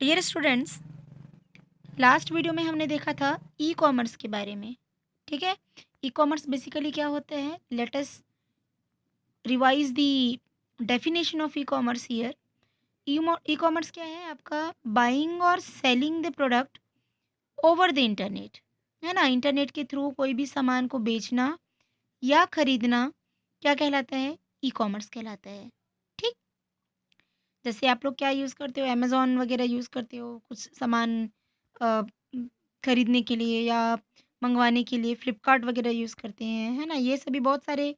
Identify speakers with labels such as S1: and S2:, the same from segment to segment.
S1: Dear students, last video में हमने देखा था ई कॉमर्स के बारे में। ठीक है। ई कॉमर्स बेसिकली क्या होता है? Let us revise the definition of e commerce here. E commerce क्या है? आपका बाइंग और selling the product over the internet. है ना? इंटरनेट के थ्रू कोई भी सामान को बेचना या खरीदना क्या कहलाता है? ई कॉमर्स कहलाता है। ठीक। जैसे आप लोग क्या यूज़ करते हो? अमेज़न वगैरह यूज़ करते हो कुछ सामान अ, उम, खरीदने के लिए या मंगवाने के लिए फ्लिपकार्ट वगैरह यूज़ करते हैं, है ना? ये सभी बहुत सारे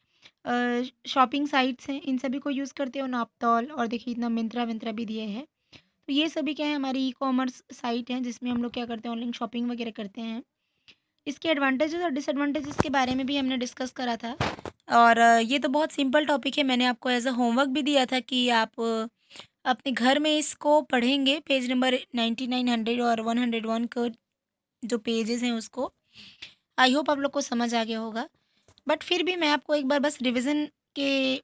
S1: शॉपिंग साइट्स हैं, इन सभी को यूज़ करते हो नापतोल और देखिए इतना मिंत्रा-विंत्रा भी दिए हैं। तो ये सभी क्या है? हमारी ई-कॉमर्स साइट हैं जिसमें हम लोग क्या करते हैं? ऑनलाइन शॉपिंग वगैरह करते हैं। इसके एडवांटेजेस और डिसएडवांटेजेस के बारे में भी हमने डिस्कस करा था। और ये तो बहुत सिंपल टॉपिक है, मैंने आपको एज़ अ होमवर्क भी दिया था कि आप अपने घर में इसको पढ़ेंगे, पेज नंबर 9900 और 101 का जो पेजेज़ हैं उसको। आई होप आप लोग को समझ आ गया होगा। बट फिर भी मैं आपको एक बार बस रिवीज़न के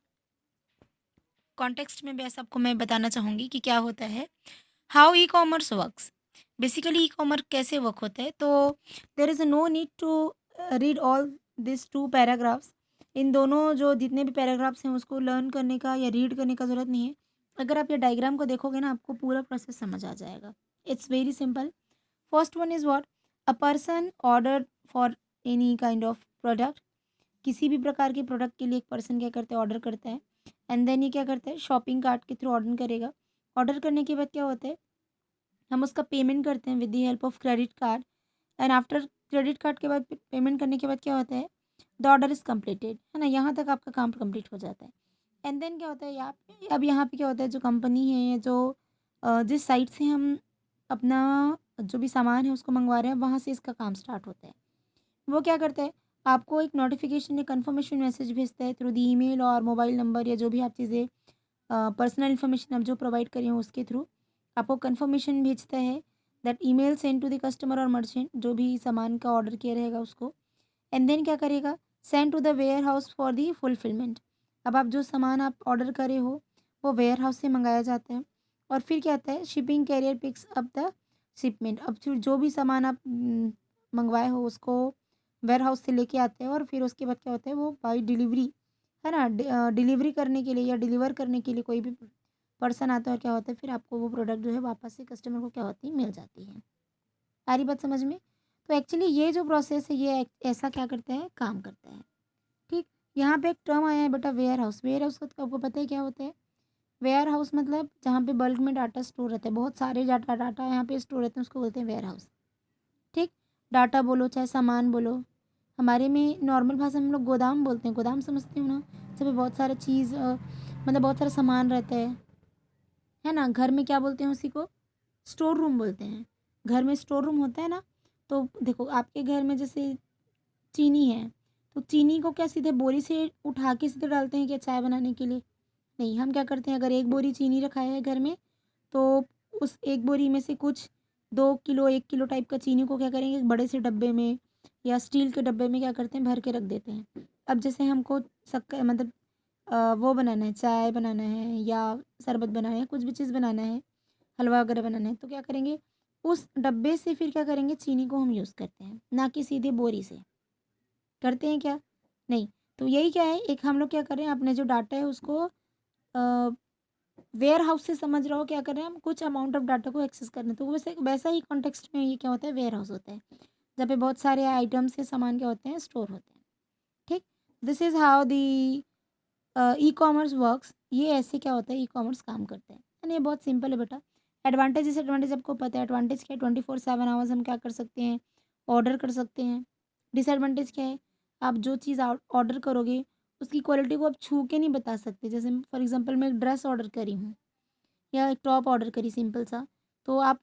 S1: कॉन्टेक्स्ट में बस आपको मैं बताना चाहूँगी कि क्या होता है। How e-commerce works. Basically e-commerce कैसे वर्क होता है? तो there is no need to read all this 2 paragraphs. इन दोनों जो जितने भी पैराग्राफ्स हैं उसको लर्न करने का या रीड करने का ज़रूरत नहीं है। अगर आप ये डायग्राम को देखोगे ना आपको पूरा प्रोसेस समझ आ जाएगा। It's very simple. First one is what? A person order for any kind of product. किसी भी प्रकार के प्रोडक्ट के लिए एक पर्सन क्या करता है? ऑर्डर करता है। एंड देन ये क्या करता है? शॉपिंग कार्ट के थ्रू ऑर्डर करेगा। ऑर्डर करने के बाद क्या होता है? हम उसका पेमेंट करते हैं with the help of credit card. And after credit card के बाद पेमेंट करने के बाद क्या होता है? द ऑर्डर इज़ कंप्लीटेड, है ना? यहाँ तक आपका काम कंप्लीट हो जाता है। एंड देन क्या होता है? यहाँ पे अब यहाँ पे क्या होता है? जो कंपनी है या जो जिस साइट से हम अपना जो भी सामान है उसको मंगवा रहे हैं वहाँ से इसका काम स्टार्ट होता है। वो क्या करता है? आपको एक नोटिफिकेशन या कंफर्मेशन मैसेज भेजता है थ्रू द ईमेल और मोबाइल नंबर या जो भी आप चीज़ें पर्सनल इन्फॉर्मेशन आप जो प्रोवाइड करें हो उसके थ्रू आपको कंफर्मेशन भेजता है that email send to the customer और मर्चेंट जो भी सामान का ऑर्डर किया रहेगा उसको। एंड देन क्या करेगा? Send to the warehouse for the fulfilment. अब आप जो सामान आप ऑर्डर करे हो वो वेयर हाउस से मंगाया जाता है। और फिर क्या आता है? Shipping carrier picks up the shipment. अब फिर जो भी सामान आप मंगवाए हो उसको वेयर हाउस से लेके आते हैं और फिर उसके बाद क्या होता है? वो बाई डिलीवरी, है ना? डिलीवरी करने के लिए या डिलीवर करने के लिए कोई भी पर्सन आता है और क्या होता है? फिर आपको वो प्रोडक्ट जो है वापस से कस्टमर को क्या होती है? मिल जाती है। आ रही बात समझ में? तो एक्चुअली ये जो प्रोसेस है ये ऐसा क्या करता है? काम करता है। ठीक। यहाँ पे एक टर्म आया है बेटा, वेयर हाउस। वेयर हाउस का आपको पता है क्या होता है? वेयर हाउस मतलब जहाँ पे बल्क में डाटा स्टोर रहता है, बहुत सारे डाटा डाटा यहाँ पे स्टोर रहते हैं उसको बोलते हैं वेयर हाउस। ठीक। डाटा बोलो चाहे सामान बोलो, हमारे में नॉर्मल भाषा में हम लोग गोदाम बोलते हैं। गोदाम समझते हो ना? जब पे बहुत सारा चीज़ मतलब बहुत सारा सामान रहता है ना? घर में क्या बोलते हैं उसी को? स्टोर रूम बोलते हैं। घर में स्टोर रूम होता है ना? तो देखो आपके घर में जैसे चीनी है, तो चीनी को क्या सीधे बोरी से उठा के सीधे डालते हैं क्या चाय बनाने के लिए? नहीं, हम क्या करते हैं? अगर 1 बोरी चीनी रखा है घर में, तो उस 1 बोरी में से कुछ 2 किलो 1 किलो टाइप का चीनी को क्या करेंगे? एक बड़े से डब्बे में या स्टील के डब्बे में क्या करते हैं? भर के रख देते हैं। अब जैसे हमको शक्कर मतलब वो बनाना है, चाय बनाना है या शरबत बनाना है, कुछ भी चीज़ बनाना है, हलवा वगैरह बनाना है, तो क्या करेंगे? उस डब्बे से फिर क्या करेंगे? चीनी को हम यूज़ करते हैं, ना कि सीधे बोरी से। करते हैं क्या? नहीं। तो यही क्या है? एक हम लोग क्या कर रहे हैं? अपने जो डाटा है उसको वेयर हाउस से समझ रहे हो क्या कर रहे हैं? हम कुछ अमाउंट ऑफ डाटा को एक्सेस कर रहे हैं। तो वैसे वैसा ही कॉन्टेक्स्ट में ये क्या होता है? वेयर हाउस होता है। जहाँ पे बहुत सारे आइटम्स से सामान क्या होते हैं? स्टोर होते हैं। ठीक? This is how the e-commerce works. ये ऐसे क्या होता है? ई-कॉमर्स काम करता है। यानी ये बहुत सिंपल है बेटा। एडवांटेज डिसएडवांटेज आपको पता है। एडवांटेज क्या है? 24/7 आवर्स हम क्या कर सकते हैं? ऑर्डर कर सकते हैं। डिसएडवांटेज क्या है? आप जो चीज़ ऑर्डर करोगे उसकी क्वालिटी को आप छू के नहीं बता सकते। जैसे फॉर एग्ज़ाम्पल मैं एक ड्रेस ऑर्डर करी हूँ या एक टॉप ऑर्डर करी सिंपल सा, तो आप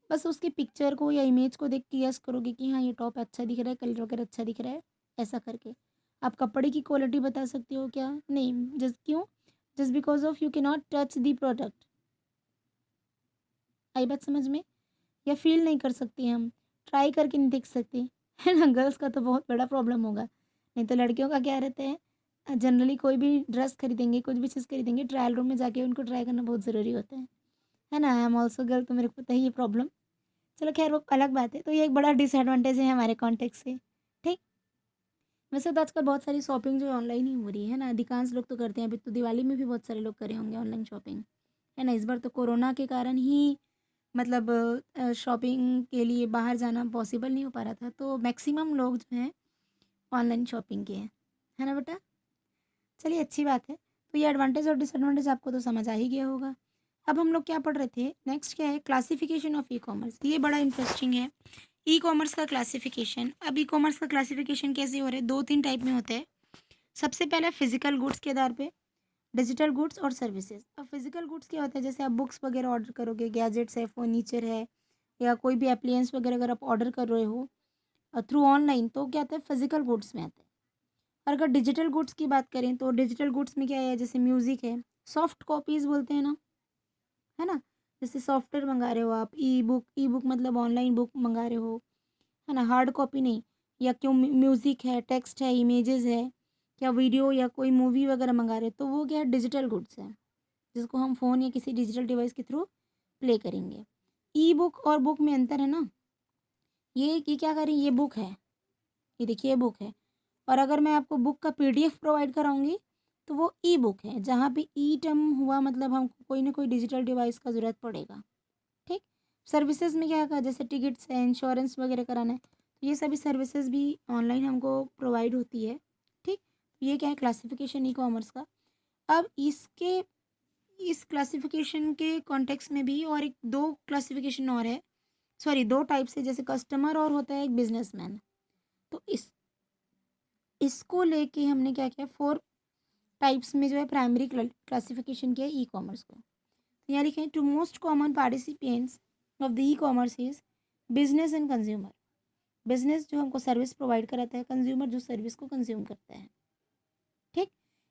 S1: बस उसकी पिक्चर को या इमेज को देख के गेस करोगे कि हाँ, ये टॉप अच्छा दिख रहा है, कलर वगैरह अच्छा दिख रहा है, ऐसा करके। आप कपड़े की क्वालिटी बता सकते हो क्या? नहीं। जस्ट क्यों? Just because of you can not touch the product. आई बात समझ में? या फ़ील नहीं कर सकते हम, ट्राई करके नहीं देख सकते, है ना? गर्ल्स का तो बहुत बड़ा प्रॉब्लम होगा। नहीं तो लड़कियों का क्या रहता है? जनरली कोई भी ड्रेस खरीदेंगे, कुछ भी चीज़ खरीदेंगे, ट्रायल रूम में जाके उनको ट्राई करना बहुत ज़रूरी होता है। है ना? आई एम ऑल्सो गर्ल, तो मेरे को पता है ये प्रॉब्लम। चलो ख़ैर वो अलग बात है। तो ये एक बड़ा डिसएडवांटेज है हमारे कॉन्टेक्स्ट से, ठीक? वैसे तो आजकल बहुत सारी शॉपिंग जो है ऑनलाइन ही हो रही है ना? अधिकांश लोग तो करते हैं। अभी तो दिवाली में भी बहुत सारे लोग करे होंगे ऑनलाइन शॉपिंग, है ना? इस बार तो कोरोना के कारण ही मतलब शॉपिंग के लिए बाहर जाना पॉसिबल नहीं हो पा रहा था, तो मैक्सिमम लोग जो हैं ऑनलाइन शॉपिंग किए हैं। है ना बेटा? चलिए अच्छी बात है। तो ये एडवांटेज और डिसएडवांटेज आपको तो समझ आ ही गया होगा। अब हम लोग क्या पढ़ रहे थे? नेक्स्ट क्या है? Classification of e-commerce. ये बड़ा इंटरेस्टिंग है। ई-कॉमर्स का क्लासिफिकेशन। अब ई-कॉमर्स का क्लासिफिकेशन कैसे हो रहा है? 2-3 टाइप में होता है। सबसे पहला फिजिकल गुड्स के आधार पे, डिजिटल गुड्स और सर्विसेज। अब फिजिकल गुड्स क्या होता है? जैसे आप बुक्स वगैरह ऑर्डर करोगे, गैजेट्स है, फर्नीचर है, या कोई भी एप्लियंस वगैरह अगर आप ऑर्डर कर रहे हो थ्रू ऑनलाइन, तो क्या आता है? फिजिकल गुड्स में आता है। और अगर डिजिटल गुड्स की बात करें तो डिजिटल गुड्स में क्या है? जैसे म्यूज़िक है, सॉफ्ट कॉपीज़ बोलते हैं ना, है ना? जैसे सॉफ्टवेयर मंगा रहे हो आप, ई बुक मतलब ऑनलाइन बुक मंगा रहे हो, है ना? हार्ड कॉपी नहीं। या क्यों म्यूज़िक है, टेक्स्ट है, इमेजेस है, या वीडियो या कोई मूवी वगैरह मंगा रहे हो, तो वो क्या है? डिजिटल गुड्स है, जिसको हम फ़ोन या किसी डिजिटल डिवाइस के थ्रू प्ले करेंगे। ई बुक और बुक में अंतर है ना? ये क्या करें? ये बुक है, ये देखिए ये बुक है। और अगर मैं आपको बुक का पीडीएफ प्रोवाइड कराऊँगी, तो वो ई बुक है, जहाँ पे ई टर्म हुआ मतलब हमको कोई ना कोई डिजिटल डिवाइस का ज़रूरत पड़ेगा, ठीक? सर्विसेज़ में क्या कहा? जैसे टिकट्स है, इंश्योरेंस वगैरह कराना है, तो ये सभी सर्विसेज़ भी ऑनलाइन हमको प्रोवाइड होती है, ठीक? ये क्या है? क्लासिफ़िकेशन ई-कॉमर्स का। अब इस क्लासिफ़िकेशन के कॉन्टेक्स्ट में भी और एक 2 क्लासिफ़िकेशन और है, सॉरी 2 टाइप्स है, जैसे कस्टमर और होता है एक बिज़नेसमैन। तो इसको लेके हमने क्या किया? 4 टाइप्स में जो है प्राइमरी क्लासिफिकेशन किया ई कॉमर्स को। तो यहाँ लिखे हैं two most common participants of the e-commerce is business and consumer. Business जो हमको सर्विस प्रोवाइड कराता है, कंज्यूमर जो सर्विस को कंज्यूम करता है, ठीक?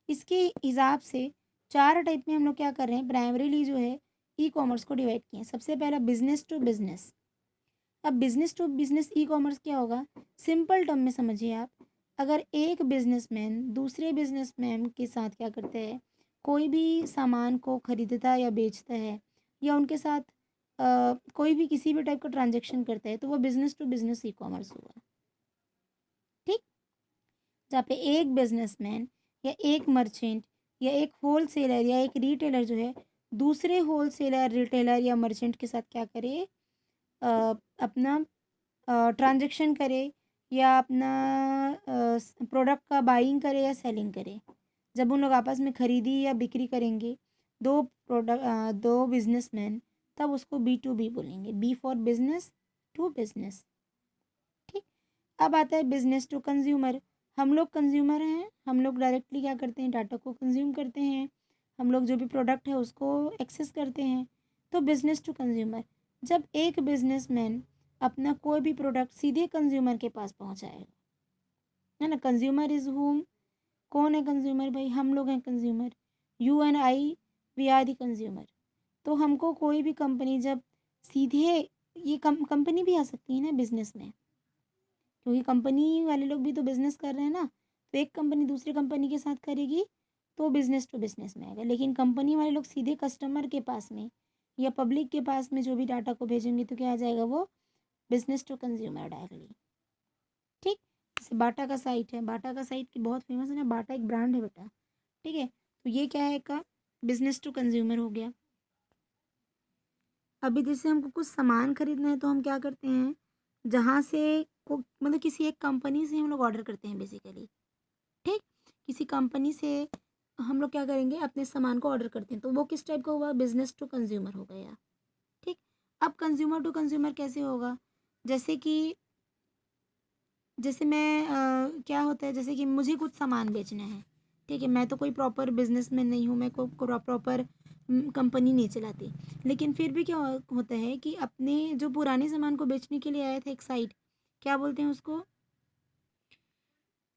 S1: इसके हिसाब से 4 टाइप में हम लोग क्या कर रहे हैं? प्राइमरीली जो है ई कॉमर्स को डिवाइड किए हैं। सबसे पहला बिजनेस टू बिजनेस। अब business to business e-commerce क्या होगा? सिंपल टर्म में समझिए आप। अगर एक बिजनेसमैन दूसरे बिजनेसमैन के साथ क्या करता है? कोई भी सामान को खरीदता या बेचता है, या उनके साथ कोई भी किसी भी टाइप का ट्रांजैक्शन करता है, तो वो business to business e-commerce हुआ, ठीक? जहाँ पे एक बिजनेसमैन या एक मर्चेंट या एक होलसेलर या एक रिटेलर जो है दूसरे होलसेलर, रिटेलर या मर्चेंट के साथ क्या करे? अपना ट्रांजैक्शन करे, या अपना प्रोडक्ट का बाइंग करे या सेलिंग करे। जब उन लोग आपस में खरीदी या बिक्री करेंगे, दो बिजनेसमैन, तब उसको बी टू बी बोलेंगे, B for business, to business, ठीक? अब आता है बिजनेस टू कंज्यूमर। हम लोग कंज्यूमर हैं, हम लोग डायरेक्टली क्या करते हैं? डाटा को कंज्यूम करते हैं, हम लोग जो भी प्रोडक्ट है उसको एक्सेस करते हैं। तो बिजनेस टू कंज्यूमर, जब एक बिजनेसमैन अपना कोई भी प्रोडक्ट सीधे कंज्यूमर के पास पहुंचाएगा, है ना? Consumer is home. कौन है कंज्यूमर? भाई हम लोग हैं consumer. You and I, we are the consumer. तो हमको कोई भी कंपनी जब सीधे, ये कंपनी भी आ सकती है ना बिजनेस में, क्योंकि कंपनी वाले लोग भी तो बिजनेस कर रहे हैं ना। तो एक कंपनी दूसरी कंपनी के साथ करेगी, तो बिजनेस टू बिजनेस में आएगा। लेकिन कंपनी वाले लोग सीधे कस्टमर के पास में या पब्लिक के पास में जो भी डाटा को भेजेंगे, तो क्या आ जाएगा? वो बिजनेस टू कंज्यूमर डायरेक्टली, ठीक? जैसे बाटा का साइट है, बाटा का साइट की बहुत फेमस है ना, बाटा एक ब्रांड है बेटा, ठीक है? तो ये क्या है का? बिजनेस टू कंज्यूमर हो गया। अभी जैसे हमको कुछ सामान खरीदना है, तो हम क्या करते हैं? जहाँ से को मतलब किसी एक कंपनी से हम लोग ऑर्डर करते हैं बेसिकली, ठीक? किसी कंपनी से हम लोग क्या करेंगे? अपने सामान को ऑर्डर करते हैं, तो वो किस टाइप का हुआ? बिजनेस टू कंज्यूमर हो गया, ठीक? अब कंज्यूमर टू कंज्यूमर कैसे होगा? जैसे कि जैसे मैं क्या होता है, जैसे कि मुझे कुछ सामान बेचना है, ठीक है? मैं तो कोई प्रॉपर बिजनेसमैन नहीं हूँ, मैं को प्रॉपर कंपनी नहीं चलाती, लेकिन फिर भी क्या होता है कि अपने जो पुराने सामान को बेचने के लिए आया था एक साइट, क्या बोलते हैं उसको?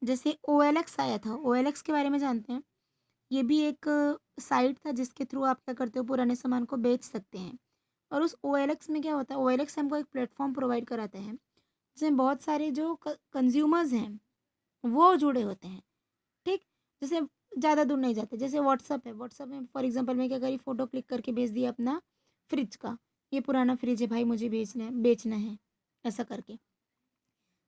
S1: जैसे OLX आया था, OLX के बारे में जानते हैं? ये भी एक साइट था जिसके थ्रू आप क्या करते हो? पुराने सामान को बेच सकते हैं। और उस OLX में क्या होता है? OLX हमको एक प्लेटफॉर्म प्रोवाइड कराता है, जिसमें बहुत सारे जो कंज्यूमर्स हैं वो जुड़े होते हैं, ठीक? जैसे ज़्यादा दूर नहीं जाते, जैसे व्हाट्सअप है, व्हाट्सअप में फॉर एग्जांपल मैं क्या करी? फ़ोटो क्लिक करके भेज दिया अपना फ्रिज का, ये पुराना फ्रिज है भाई, मुझे बेचना है, ऐसा करके।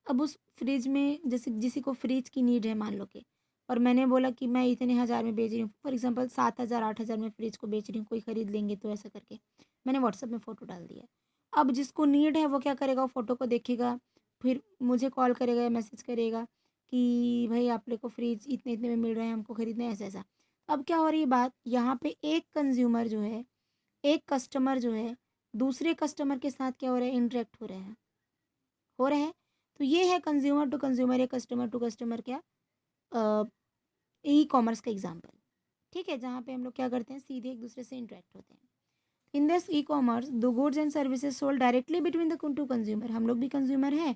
S1: अब उस फ्रिज में जैसे किसी को फ्रिज की नीड है मान लो कि, और मैंने बोला कि मैं इतने हज़ार में बेच रही हूँ, फॉर एग्जांपल 7,000 8,000 में फ्रिज को बेच रही हूँ, कोई खरीद लेंगे तो, ऐसा करके मैंने व्हाट्सएप में फ़ोटो डाल दिया। अब जिसको नीड है वो क्या करेगा, वो फ़ोटो को देखेगा, फिर मुझे कॉल करेगा या मैसेज करेगा कि भाई आप लोग को फ्रिज इतने इतने में मिल रहे हैं, हमको खरीदना है, ऐसा ऐसा। अब क्या हो रही है बात, यहाँ पे एक कंज्यूमर जो है, एक कस्टमर जो है, दूसरे कस्टमर के साथ क्या हो रहा है, इंटरेक्ट हो रहे हैं। तो ये है कंज्यूमर टू कंज्यूमर या कस्टमर टू कस्टमर क्या, ई कॉमर्स का एग्जाम्पल। ठीक है, जहाँ पे हम लोग क्या करते हैं, सीधे एक दूसरे से इंटरेक्ट होते हैं। In this e commerce the goods and services sold directly between the two consumer, हम लोग भी कंज्यूमर है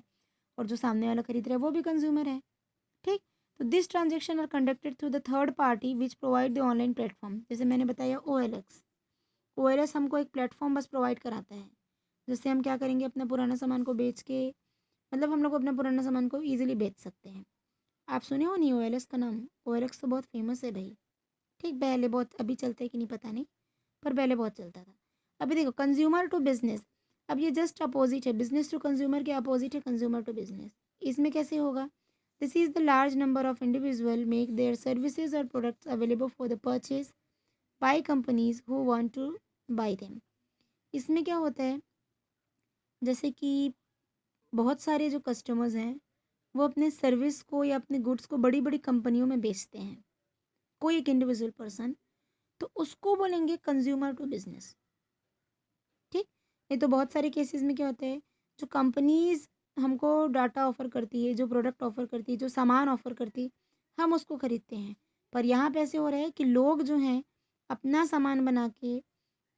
S1: और जो सामने वाला खरीद रहा है वो भी कंज्यूमर है। ठीक, तो this transaction are conducted through the third party which provide the online platform, जैसे मैंने बताया OLX। OLX हमको एक प्लेटफॉर्म बस प्रोवाइड कराता है, जिससे हम क्या करेंगे, अपना पुराना सामान को बेच के, मतलब हम लोग अपना पुराना सामान को ईजिली बेच सकते हैं। आप सुने हो नहीं OLX का नाम, OLX तो बहुत फेमस है भाई। ठीक, पहले बहुत, अभी चलता है कि नहीं पता नहीं, पर पहले बहुत चलता था। अभी देखो कंज्यूमर टू बिजनेस, अब ये जस्ट अपोजिट है, बिजनेस टू कंज्यूमर के अपोजिट है कंज्यूमर टू बिजनेस। इसमें कैसे होगा, this is the large number of individual make their services और products available for the purchase by companies who want to buy them. इसमें क्या होता है, जैसे कि बहुत सारे जो कस्टमर्स हैं वो अपने सर्विस को या अपने गुड्स को बड़ी बड़ी कंपनियों में बेचते हैं, कोई एक इंडिविजुअल पर्सन, तो उसको बोलेंगे कंज्यूमर टू बिजनेस। ठीक, नहीं तो बहुत सारे केसेस में क्या होता है, जो कंपनीज हमको डाटा ऑफर करती है, जो प्रोडक्ट ऑफर करती है, जो सामान ऑफर करती है, हम उसको खरीदते हैं। पर यहाँ पे ऐसे हो रहा है कि लोग जो हैं अपना सामान बना के,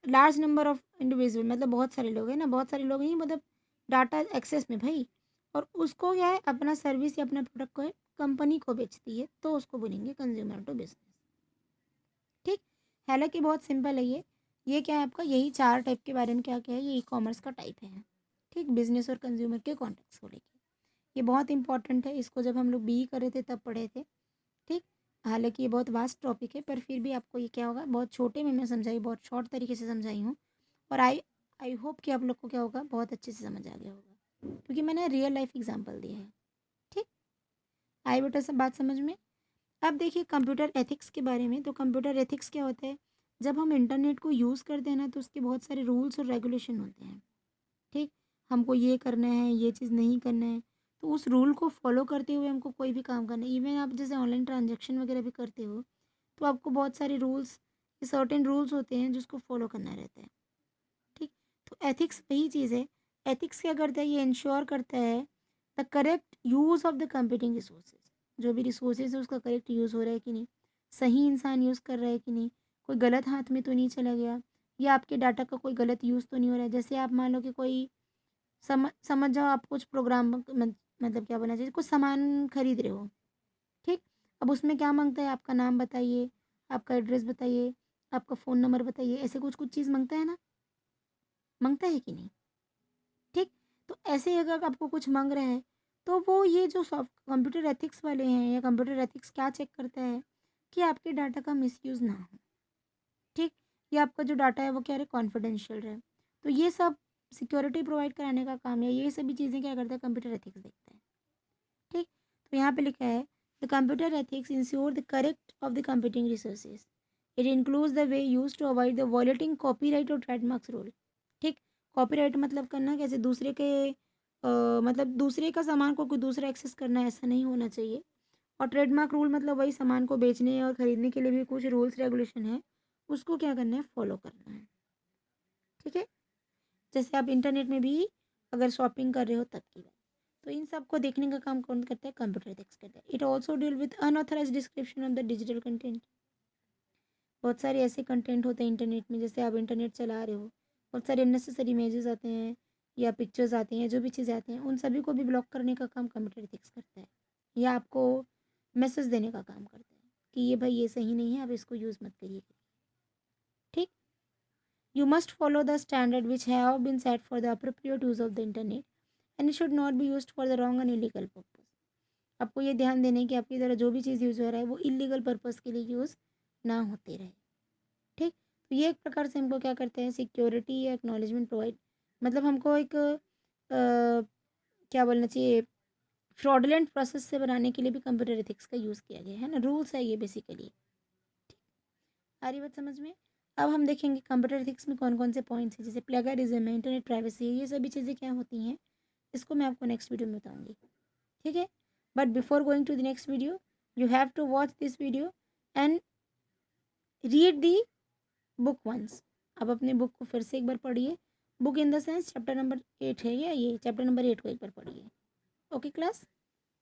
S1: लार्ज नंबर ऑफ इंडिविजुअल, मतलब बहुत सारे लोग हैं ना, बहुत सारे लोग नहीं, मतलब डाटा एक्सेस में भाई, और उसको क्या है, अपना सर्विस या अपना प्रोडक्ट को कंपनी को बेचती है, तो उसको बोलेंगे कंज्यूमर टू बिजनेस। ठीक, हालांकि बहुत सिंपल है ये क्या है आपका, यही 4 टाइप के बारे में क्या क्या है, ये ई कॉमर्स का टाइप है। ठीक, बिजनेस और कंज्यूमर के कॉन्टेक्स्ट को लेके ये बहुत इंपॉर्टेंट है, इसको जब हम लोग BE कर रहे थे तब पढ़े थे। ठीक, हालांकि ये बहुत वास्ट टॉपिक है, पर फिर भी आपको ये क्या होगा, बहुत छोटे में मैं समझाई, बहुत शॉर्ट तरीके से समझाई हूँ, और आई होप कि आप लोग को क्या होगा, बहुत अच्छे से समझ आ गया होगा, क्योंकि मैंने रियल लाइफ एग्जाम्पल दिया है। ठीक, आई बेटा सब बात समझ में। अब देखिए कंप्यूटर एथिक्स के बारे में, तो कंप्यूटर एथिक्स क्या होता है, जब हम इंटरनेट को यूज़ करते हैं ना, तो उसके बहुत सारे रूल्स और रेगुलेशन होते हैं। ठीक, हमको ये करना है, ये चीज़ नहीं करना है, तो उस रूल को फॉलो करते हुए हमको कोई भी काम करना है। इवन आप जैसे ऑनलाइन ट्रांजेक्शन वगैरह भी करते हो, तो आपको बहुत सारे रूल्स, सर्टेन रूल्स होते हैं जिसको फॉलो करना रहता है। ठीक, तो एथिक्स वही चीज़ है। एथिक्स क्या करता है, ये इंश्योर करता है the correct use of the computing resources, जो भी रिसोर्सेज है उसका करेक्ट यूज़ हो रहा है कि नहीं, सही इंसान यूज़ कर रहा है कि नहीं, कोई गलत हाथ में तो नहीं चला गया, या आपके डाटा का कोई गलत यूज़ तो नहीं हो रहा है। जैसे आप मान लो कि कोई, समझ जाओ आप कुछ प्रोग्राम मतलब क्या बोलना चाहिए, कुछ सामान खरीद रहे हो। ठीक, अब उसमें क्या मांगता है, आपका नाम बताइए, आपका एड्रेस बताइए, आपका फ़ोन नंबर बताइए, ऐसे कुछ कुछ चीज़ मांगता है ना, मांगता है कि नहीं। ठीक, तो ऐसे ही अगर आपको कुछ मांग रहे हैं, तो वो ये जो सॉफ्ट कंप्यूटर एथिक्स वाले हैं, या कंप्यूटर एथिक्स क्या चेक करता है कि आपके डाटा का मिसयूज़ ना हो। ठीक, या आपका जो डाटा है वो क्या रहे, कॉन्फिडेंशियल रहे। तो ये सब सिक्योरिटी प्रोवाइड कराने का काम है, ये सभी चीज़ें क्या करता है, कंप्यूटर एथिक्स देखता है। ठीक, तो यहाँ पे लिखा है the computer ethics ensure the correct of the computing resources, it includes the way use to avoid the violating copyright और ट्रेडमार्क्स रूल। ठीक, कॉपीराइट मतलब करना कैसे, दूसरे के मतलब दूसरे का सामान को कोई दूसरा एक्सेस करना, ऐसा नहीं होना चाहिए। और ट्रेडमार्क रूल मतलब वही सामान को बेचने और खरीदने के लिए भी कुछ रूल्स रेगुलेशन है, उसको क्या करना है, फॉलो करना है। ठीक है, जैसे आप इंटरनेट में भी अगर शॉपिंग कर रहे हो तब की बात, तो इन सब को देखने का काम कौन करता है, कंप्यूटर एथिक्स करता है। It also deal with unauthorise description of the digital content. बहुत सारे ऐसे कंटेंट होते हैं इंटरनेट में, जैसे आप इंटरनेट चला रहे हो, बहुत सारे अननेसेसरी इमेजेस आते हैं या पिक्चर्स आते हैं, जो भी चीज़ें आती हैं उन सभी को भी ब्लॉक करने का काम कंप्यूटर एथिक्स करता है, या आपको मैसेज देने का काम करता है कि ये भाई ये सही नहीं है, आप इसको यूज़ मत करिए। ठीक, you must follow the standard which have been set for the appropriate use of the internet and it should not be used for the wrong and illegal purpose। आपको ये ध्यान देना है कि आपकी तरह जो भी चीज़ यूज़ हो रहा है वो इलीगल पर्पस के लिए यूज़ ना होते रहे। ठीक, तो ये एक प्रकार से हमको क्या करते हैं, सिक्योरिटी या एक्नॉलेजमेंट प्रोवाइड, मतलब हमको एक क्या बोलना चाहिए, फ्रॉडलेंट प्रोसेस से बनाने के लिए भी कंप्यूटर एथिक्स का यूज़ किया गया है ना, रूल्स है ये बेसिकली। आ रही बात समझ में? अब हम देखेंगे कंप्यूटर एथिक्स में कौन कौन से पॉइंट्स हैं, जैसे प्लेगरिज्म है, इंटरनेट प्राइवेसी है, ये सभी चीज़ें क्या होती हैं, इसको मैं आपको नेक्स्ट वीडियो में बताऊंगी। ठीक है, but before going to the next video you have to watch this video and read the book once. अब अपने बुक को फिर से एक बार पढ़िए, book in the sense chapter number 8 है, या ये चैप्टर नंबर 8 को एक बार पढ़िए। ओके क्लास,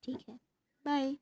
S1: ठीक है, बाय।